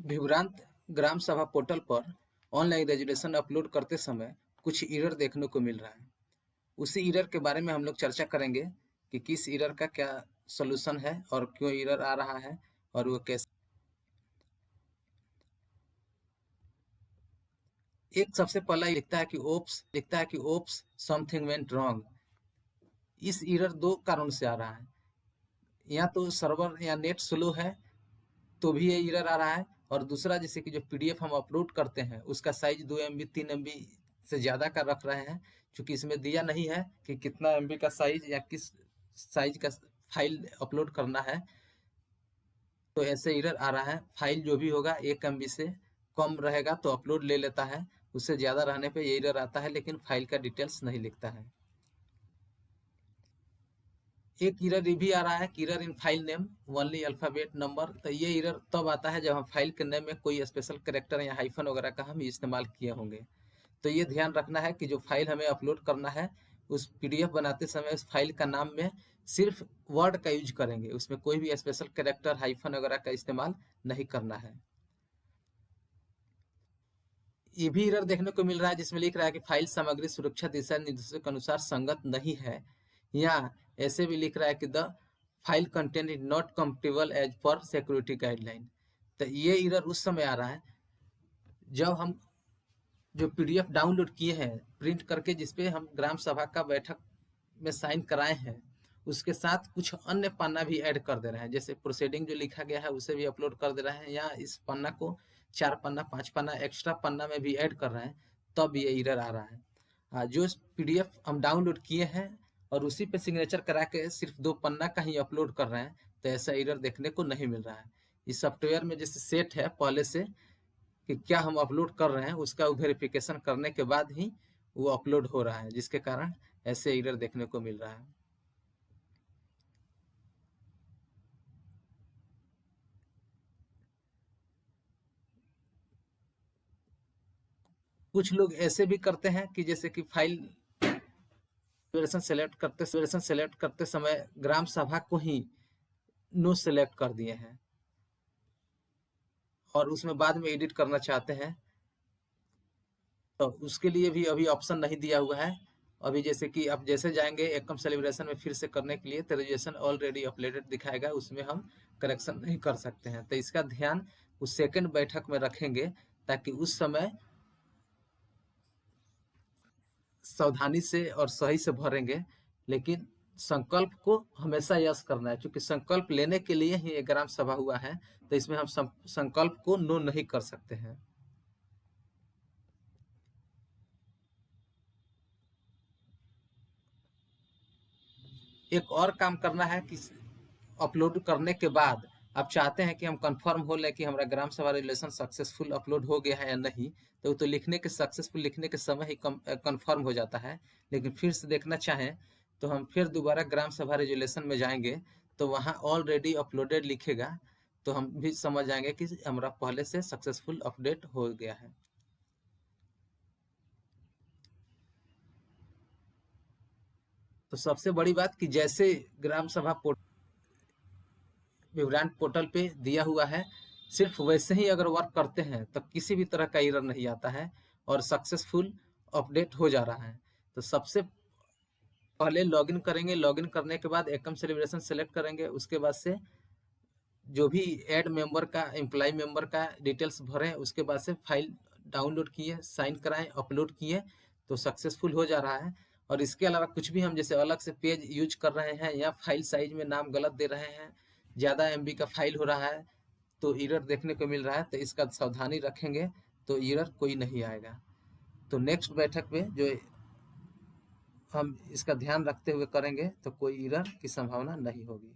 विभ्रांत ग्राम सभा पोर्टल पर online resolution upload करते समय कुछ एरर देखने को मिल रहा है। उसी एरर के बारे में हम लोग चर्चा करेंगे कि किस एरर का क्या सॉल्यूशन है और क्यों एरर आ रहा है और वो कैसे। एक सबसे पहला लिखता है कि ओप्स समथिंग वेंट रॉन्ग। इस एरर दो कारण से आ रहा है, या तो सर्वर या नेट स्लो है तो भी ये एरर आ रहा है, और दूसरा जैसे कि जो पीडीएफ हम अपलोड करते हैं उसका साइज 2 MB 3 MB से ज़्यादा का रख रहे हैं, क्योंकि इसमें दिया नहीं है कि कितना MB का साइज या किस साइज का फाइल अपलोड करना है, तो ऐसे एरर आ रहा है। फाइल जो भी होगा 1 MB से कम रहेगा तो अपलोड ले लेता है, उससे ज़्यादा रहने पे ये एरर आता है, लेकिन फाइल का डिटेल्स नहीं लिखता है। एक एरर ये भी आ रहा है कि error in file name only alphabet number. तो ये एरर तब आता है जब हम फाइल के नेम में कोई स्पेशल कैरेक्टर या हाइफन वगैरह का हम इस्तेमाल किए होंगे। तो ये ध्यान रखना है कि जो फाइल हमें अपलोड करना है उस पीडीएफ बनाते समय उस फाइल का नाम में सिर्फ वर्ड का यूज करेंगे, उसमें कोई भी स्पेशल कैरेक्टर हाइफन वगैरह का इस्तेमाल नहीं करना है। ये भी एरर देखने को मिल रहा है जिसमें लिख रहा है कि फाइल सामग्री सुरक्षा दिशा निर्देशों के अनुसार संगत नहीं है, या ऐसे भी लिख रहा है कि the file content is not compatible as per security guideline. तो ये एरर उस समय आ रहा है जब हम जो पीडीएफ डाउनलोड किए हैं प्रिंट करके, जिसपे हम ग्राम सभा का बैठक में साइन कराए हैं, उसके साथ कुछ अन्य पन्ना भी ऐड कर दे रहे हैं, जैसे प्रोसीडिंग जो लिखा गया है उसे भी अपलोड कर दे रहे हैं, या इस पन्ना को 4 पन्ना 5 पन्ना एक्स्ट्रा पन्ना में भी ऐड कर रहे हैं, तब ये एरर आ रहा है। जो पीडीएफ हम डाउनलोड किए हैं और उसी पे सिग्नेचर करा के सिर्फ 2 पन्ना का ही अपलोड कर रहे हैं, तो ऐसा एरर देखने को नहीं मिल रहा है। इस सॉफ्टवेयर में जैसे सेट है पहले से कि क्या हम अपलोड कर रहे हैं, उसका वेरिफिकेशन करने के बाद ही वो अपलोड हो रहा है, जिसके कारण ऐसे एरर देखने को मिल रहा है। कुछ लोग ऐसे भी करते हैं कि जैसे कि फाइल सेलेक्ट करते समय ग्राम सभा को ही नो सेलेक्ट कर दिए हैं और उसमें बाद में एडिट करना चाहते हैं, तो उसके लिए भी अभी ऑप्शन नहीं दिया हुआ है। अभी जैसे कि आप जैसे जाएंगे एकम सेलिब्रेशन में फिर से करने के लिए, तो रजिस्ट्रेशन ऑलरेडी अपलोडेड दिखाएगा, उसमें हम करेक्शन नहीं कर सकते हैं। तो इसका ध्यान उस सेकंड बैठक में रखेंगे ताकि उस समय सावधानी से और सही से भरेंगे, लेकिन संकल्प को हमेशा यस करना है, क्योंकि संकल्प लेने के लिए ही एक ग्राम सभा हुआ है, तो इसमें हम संकल्प को नो नहीं कर सकते हैं। एक और काम करना है कि अपलोड करने के बाद आप चाहते हैं कि हम कंफर्म हो लें कि हमारा ग्राम सभा रेजुलेशन सक्सेसफुल अपलोड हो गया है या नहीं, तो लिखने के सक्सेसफुल लिखने के समय ही कंफर्म हो जाता है। लेकिन फिर से देखना चाहें तो हम फिर दोबारा ग्राम सभा रेजुलेशन में जाएंगे, तो वहाँ ऑलरेडी अपलोडेड लिखेगा, तो हम भी समझ जाएंगे कि हमारा पहले से सक्सेसफुल अपडेट हो गया है। तो सबसे बड़ी बात कि जैसे ग्राम सभा विवरण पोर्टल पे दिया हुआ है, सिर्फ वैसे ही अगर वर्क करते हैं तो किसी भी तरह का एरर नहीं आता है और सक्सेसफुल अपडेट हो जा रहा है। तो सबसे पहले लॉगिन करेंगे, लॉगिन करने के बाद एकम सेलिब्रेशन सेलेक्ट करेंगे, उसके बाद से जो भी ऐड मेंबर का एम्प्लॉय मेंबर का डिटेल्स भरें, उसके बाद से फाइल डाउनलोड किए, साइन कराएं, अपलोड किए, तो सक्सेसफुल हो जा रहा है। और इसके अलावा कुछ भी हम जैसे अलग से पेज यूज कर रहे हैं या फाइल साइज में नाम गलत दे रहे हैं, ज़्यादा MB का फाइल हो रहा है, तो एरर देखने को मिल रहा है, तो इसका सावधानी रखेंगे तो एरर कोई नहीं आएगा। तो नेक्स्ट बैठक में जो हम इसका ध्यान रखते हुए करेंगे तो कोई एरर की संभावना नहीं होगी।